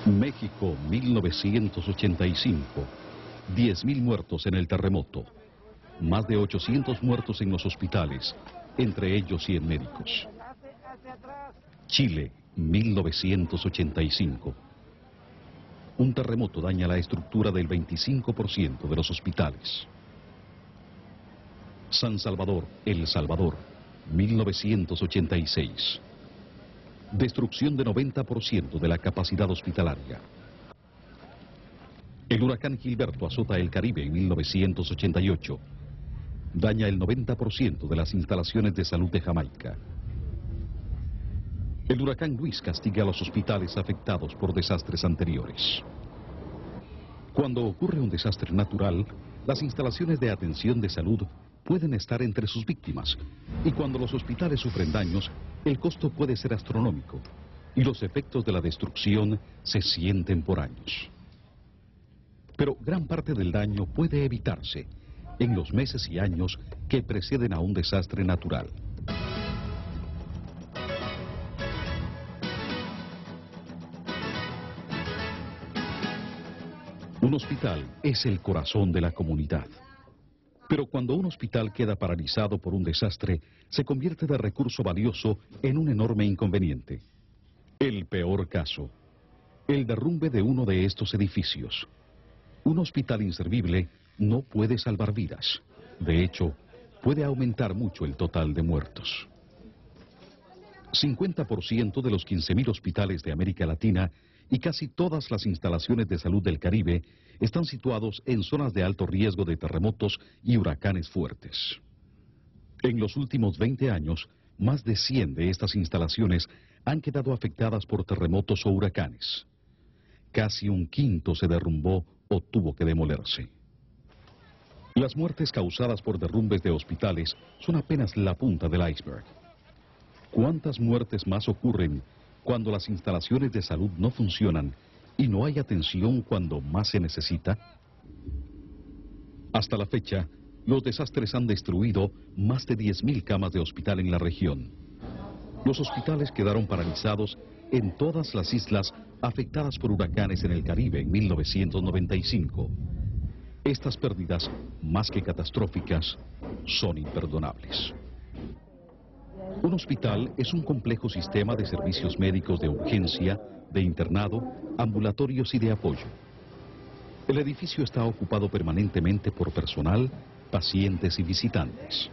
México, 1985. 10.000 muertos en el terremoto. Más de 800 muertos en los hospitales, entre ellos 100 médicos. Chile, 1985. Un terremoto daña la estructura del 25% de los hospitales. San Salvador, El Salvador, 1986. Destrucción de 90% de la capacidad hospitalaria. El huracán Gilberto azota el Caribe en 1988. Daña el 90% de las instalaciones de salud de Jamaica. El huracán Luis castiga a los hospitales afectados por desastres anteriores. Cuando ocurre un desastre natural, las instalaciones de atención de salud pueden estar entre sus víctimas, y cuando los hospitales sufren daños, el costo puede ser astronómico, y los efectos de la destrucción se sienten por años. Pero gran parte del daño puede evitarse en los meses y años que preceden a un desastre natural. Un hospital es el corazón de la comunidad. Pero cuando un hospital queda paralizado por un desastre, se convierte de recurso valioso en un enorme inconveniente. El peor caso, el derrumbe de uno de estos edificios. Un hospital inservible no puede salvar vidas. De hecho, puede aumentar mucho el total de muertos. 50% de los 15.000 hospitales de América Latina y casi todas las instalaciones de salud del Caribe están situados en zonas de alto riesgo de terremotos y huracanes fuertes. En los últimos 20 años, más de 100 de estas instalaciones han quedado afectadas por terremotos o huracanes. Casi un quinto se derrumbó o tuvo que demolerse. Las muertes causadas por derrumbes de hospitales son apenas la punta del iceberg. ¿Cuántas muertes más ocurren cuando las instalaciones de salud no funcionan y no hay atención cuando más se necesita? Hasta la fecha, los desastres han destruido más de 10.000 camas de hospital en la región. Los hospitales quedaron paralizados en todas las islas afectadas por huracanes en el Caribe en 1995. Estas pérdidas, más que catastróficas, son imperdonables. Un hospital es un complejo sistema de servicios médicos de urgencia, de internado, ambulatorios y de apoyo. El edificio está ocupado permanentemente por personal, pacientes y visitantes.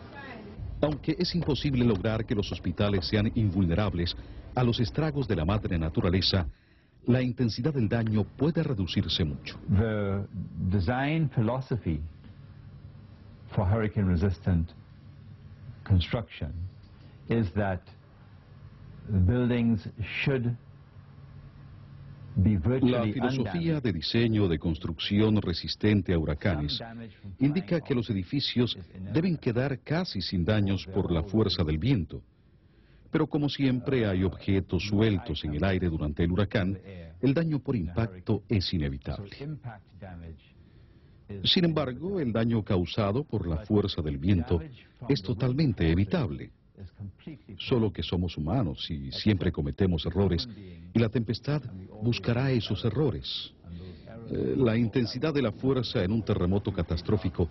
Aunque es imposible lograr que los hospitales sean invulnerables a los estragos de la madre naturaleza, la intensidad del daño puede reducirse mucho. The design philosophy for hurricane-resistant construction is that the buildings should be virtually La filosofía de diseño de construcción resistente a huracanes indica que los edificios deben quedar casi sin daños por la fuerza del viento. Pero como siempre hay objetos sueltos en el aire durante el huracán, el daño por impacto es inevitable. Sin embargo, el daño causado por la fuerza del viento es totalmente evitable. Solo que somos humanos y siempre cometemos errores, y la tempestad buscará esos errores. La intensidad de la fuerza en un terremoto catastrófico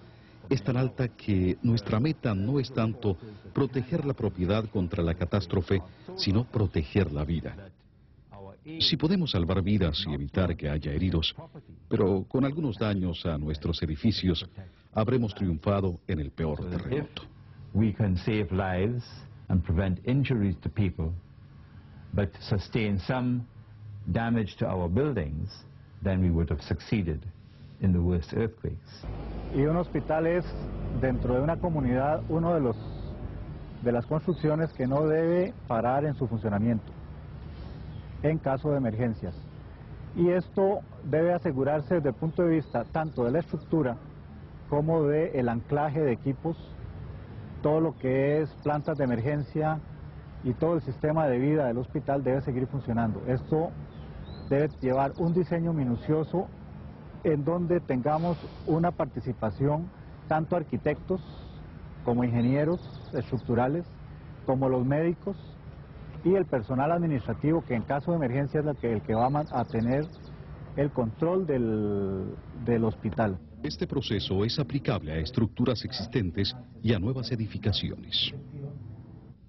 es tan alta que nuestra meta no es tanto proteger la propiedad contra la catástrofe, sino proteger la vida. Si podemos salvar vidas y evitar que haya heridos, pero con algunos daños a nuestros edificios, habremos triunfado en el peor terremoto. We can save lives and prevent injuries to people, but sustain some damage to our buildings, then we would have succeeded in the worst earthquakes. Y un hospital es, dentro de una comunidad, uno de las construcciones que no debe parar en su funcionamiento en caso de emergencias. Y esto debe asegurarse desde el punto de vista tanto de la estructura como del anclaje de equipos, todo lo que es plantas de emergencia y todo el sistema de vida del hospital debe seguir funcionando. Esto debe llevar un diseño minucioso en donde tengamos una participación tanto arquitectos como ingenieros estructurales, como los médicos y el personal administrativo, que en caso de emergencia es el que va a tener el control del hospital. Este proceso es aplicable a estructuras existentes y a nuevas edificaciones.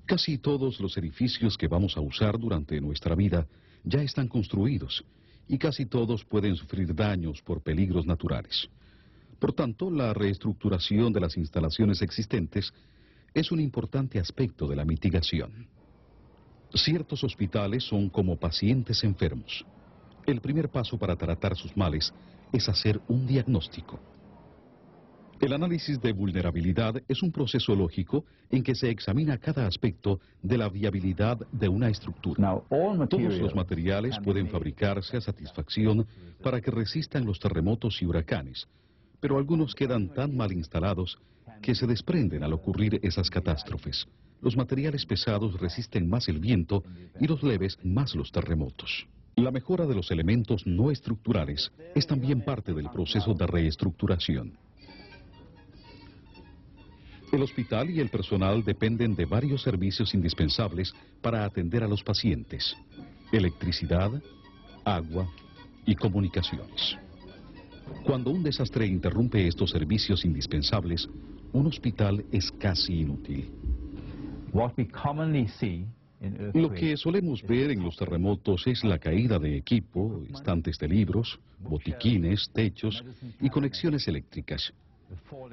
Casi todos los edificios que vamos a usar durante nuestra vida ya están construidos y casi todos pueden sufrir daños por peligros naturales. Por tanto, la reestructuración de las instalaciones existentes es un importante aspecto de la mitigación. Ciertos hospitales son como pacientes enfermos. El primer paso para tratar sus males es hacer un diagnóstico. El análisis de vulnerabilidad es un proceso lógico en que se examina cada aspecto de la viabilidad de una estructura. Todos los materiales pueden fabricarse a satisfacción para que resistan los terremotos y huracanes, pero algunos quedan tan mal instalados que se desprenden al ocurrir esas catástrofes. Los materiales pesados resisten más el viento y los leves más los terremotos. La mejora de los elementos no estructurales es también parte del proceso de reestructuración. El hospital y el personal dependen de varios servicios indispensables para atender a los pacientes: electricidad, agua y comunicaciones. Cuando un desastre interrumpe estos servicios indispensables, un hospital es casi inútil. Lo que solemos ver en los terremotos es la caída de equipo, estantes de libros, botiquines, techos y conexiones eléctricas.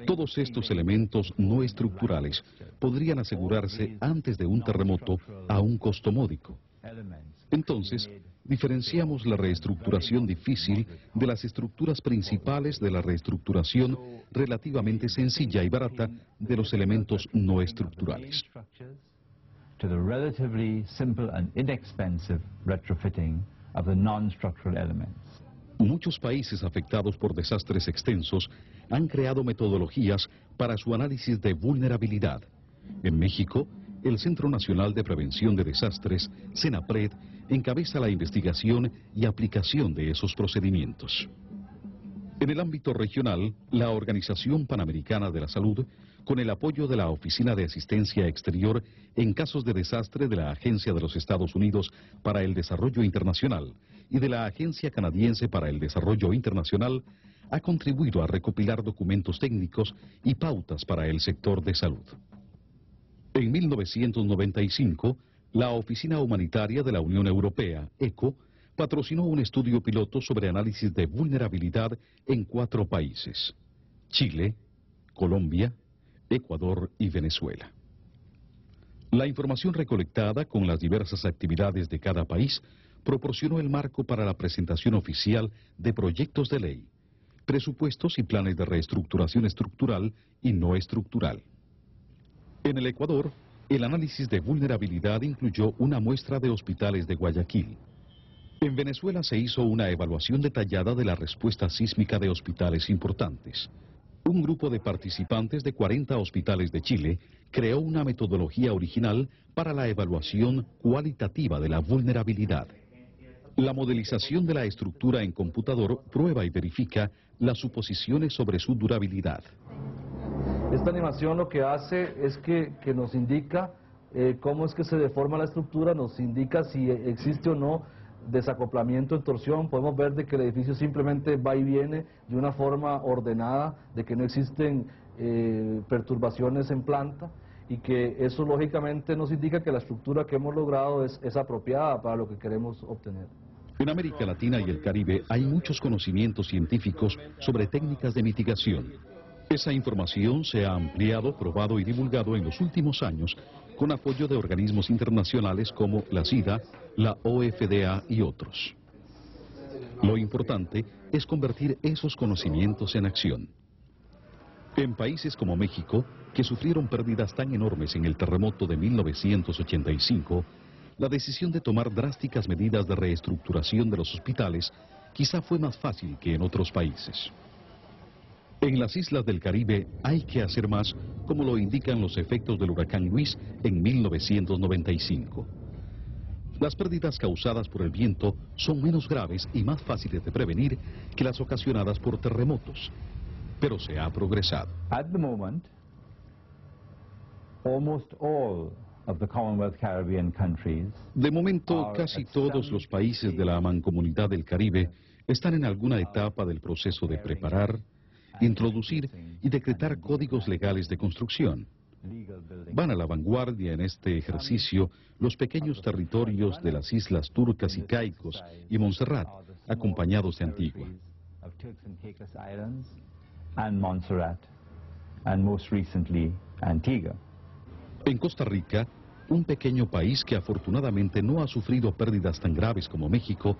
Todos estos elementos no estructurales podrían asegurarse antes de un terremoto a un costo módico. Entonces, diferenciamos la reestructuración difícil de las estructuras principales de la reestructuración relativamente sencilla y barata de los elementos no estructurales. To the relatively simple and inexpensive retrofitting of the non-structural elements. Muchos países afectados por desastres extensos han creado metodologías para su análisis de vulnerabilidad. En México, el Centro Nacional de Prevención de Desastres, CENAPRED, encabeza la investigación y aplicación de esos procedimientos. En el ámbito regional, la Organización Panamericana de la Salud, con el apoyo de la Oficina de Asistencia Exterior en casos de desastre de la Agencia de los Estados Unidos para el Desarrollo Internacional y de la Agencia Canadiense para el Desarrollo Internacional, ha contribuido a recopilar documentos técnicos y pautas para el sector de salud. En 1995, la Oficina Humanitaria de la Unión Europea, ECHO, patrocinó un estudio piloto sobre análisis de vulnerabilidad en 4 países: Chile, Colombia, Ecuador y Venezuela. La información recolectada con las diversas actividades de cada país proporcionó el marco para la presentación oficial de proyectos de ley, presupuestos y planes de reestructuración estructural y no estructural. En el Ecuador, el análisis de vulnerabilidad incluyó una muestra de hospitales de Guayaquil. En Venezuela se hizo una evaluación detallada de la respuesta sísmica de hospitales importantes. Un grupo de participantes de 40 hospitales de Chile creó una metodología original para la evaluación cualitativa de la vulnerabilidad. La modelización de la estructura en computador prueba y verifica las suposiciones sobre su durabilidad. Esta animación lo que hace es que nos indica cómo es que se deforma la estructura, nos indica si existe o no desacoplamiento en torsión. Podemos ver de que el edificio simplemente va y viene de una forma ordenada, de que no existen perturbaciones en planta, y que eso lógicamente nos indica que la estructura que hemos logrado es apropiada para lo que queremos obtener. En América Latina y el Caribe hay muchos conocimientos científicos sobre técnicas de mitigación. Esa información se ha ampliado, probado y divulgado en los últimos años con apoyo de organismos internacionales como la SIDA, la OFDA y otros. Lo importante es convertir esos conocimientos en acción. En países como México, que sufrieron pérdidas tan enormes en el terremoto de 1985, la decisión de tomar drásticas medidas de reestructuración de los hospitales quizá fue más fácil que en otros países. En las islas del Caribe hay que hacer más, como lo indican los efectos del huracán Luis en 1995. Las pérdidas causadas por el viento son menos graves y más fáciles de prevenir que las ocasionadas por terremotos, pero se ha progresado. At the moment, almost all of the Commonwealth Caribbean countries De momento, casi todos los países de la Mancomunidad del Caribe están en alguna etapa del proceso de preparar, introducir y decretar códigos legales de construcción. Van a la vanguardia en este ejercicio los pequeños territorios de las islas Turcas y Caicos y Montserrat, acompañados de Antigua. En Costa Rica, un pequeño país que afortunadamente no ha sufrido pérdidas tan graves como México,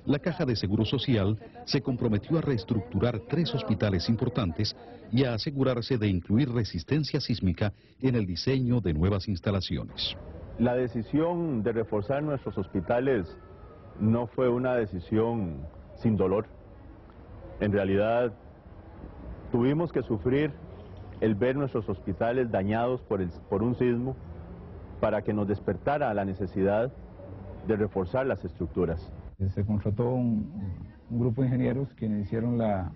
la Caja de Seguro Social se comprometió a reestructurar 3 hospitales importantes y a asegurarse de incluir resistencia sísmica en el diseño de nuevas instalaciones. La decisión de reforzar nuestros hospitales no fue una decisión sin dolor. En realidad, tuvimos que sufrir el ver nuestros hospitales dañados por un sismo para que nos despertara la necesidad de reforzar las estructuras. Se contrató un grupo de ingenieros quienes hicieron la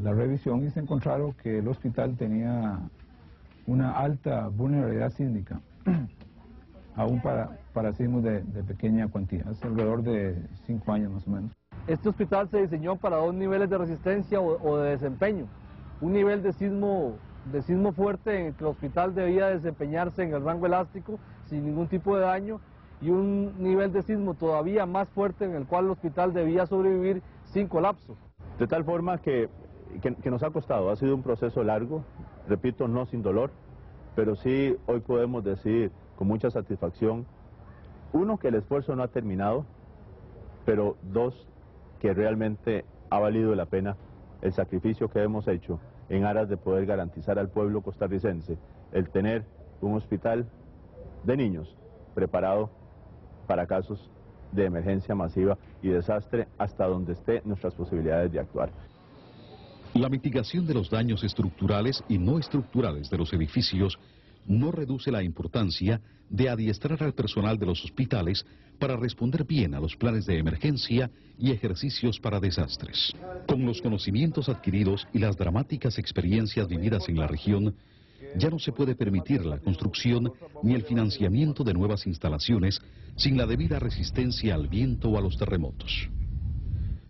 revisión y se encontraron que el hospital tenía una alta vulnerabilidad sísmica, aún para sismos de pequeña cuantía, es alrededor de 5 años más o menos. Este hospital se diseñó para 2 niveles de resistencia o de desempeño. Un nivel de sismo fuerte en el que el hospital debía desempeñarse en el rango elástico sin ningún tipo de daño, y un nivel de sismo todavía más fuerte en el cual el hospital debía sobrevivir sin colapso. De tal forma que nos ha costado, ha sido un proceso largo, repito, no sin dolor, pero sí hoy podemos decir con mucha satisfacción, 1, que el esfuerzo no ha terminado, pero 2, que realmente ha valido la pena el sacrificio que hemos hecho en aras de poder garantizar al pueblo costarricense el tener un hospital de niños preparado para casos de emergencia masiva y desastre hasta donde esté nuestras posibilidades de actuar. La mitigación de los daños estructurales y no estructurales de los edificios no reduce la importancia de adiestrar al personal de los hospitales para responder bien a los planes de emergencia y ejercicios para desastres. Con los conocimientos adquiridos y las dramáticas experiencias vividas en la región, ya no se puede permitir la construcción ni el financiamiento de nuevas instalaciones sin la debida resistencia al viento o a los terremotos.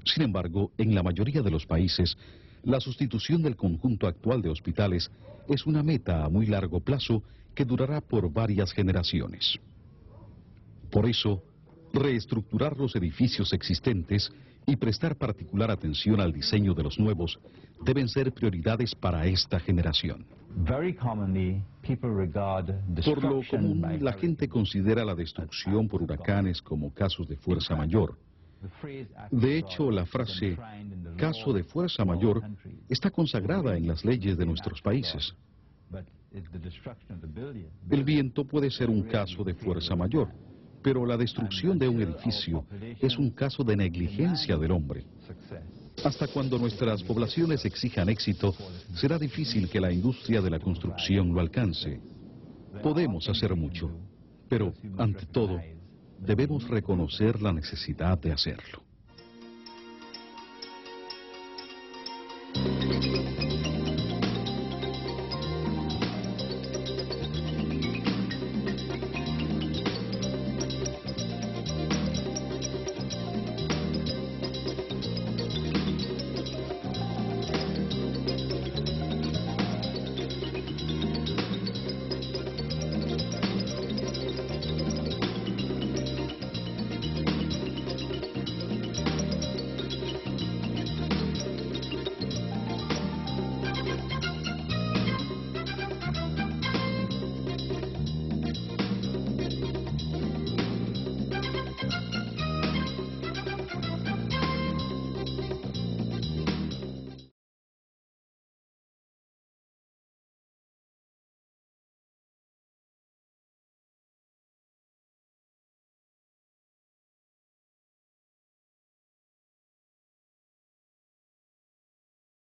Sin embargo, en la mayoría de los países, la sustitución del conjunto actual de hospitales es una meta a muy largo plazo que durará por varias generaciones. Por eso, reestructurar los edificios existentes y prestar particular atención al diseño de los nuevos deben ser prioridades para esta generación. Por lo común, la gente considera la destrucción por huracanes como casos de fuerza mayor. De hecho, la frase caso de fuerza mayor está consagrada en las leyes de nuestros países. El viento puede ser un caso de fuerza mayor, pero la destrucción de un edificio es un caso de negligencia del hombre. Hasta cuando nuestras poblaciones exijan éxito, será difícil que la industria de la construcción lo alcance. Podemos hacer mucho, pero ante todo, debemos reconocer la necesidad de hacerlo.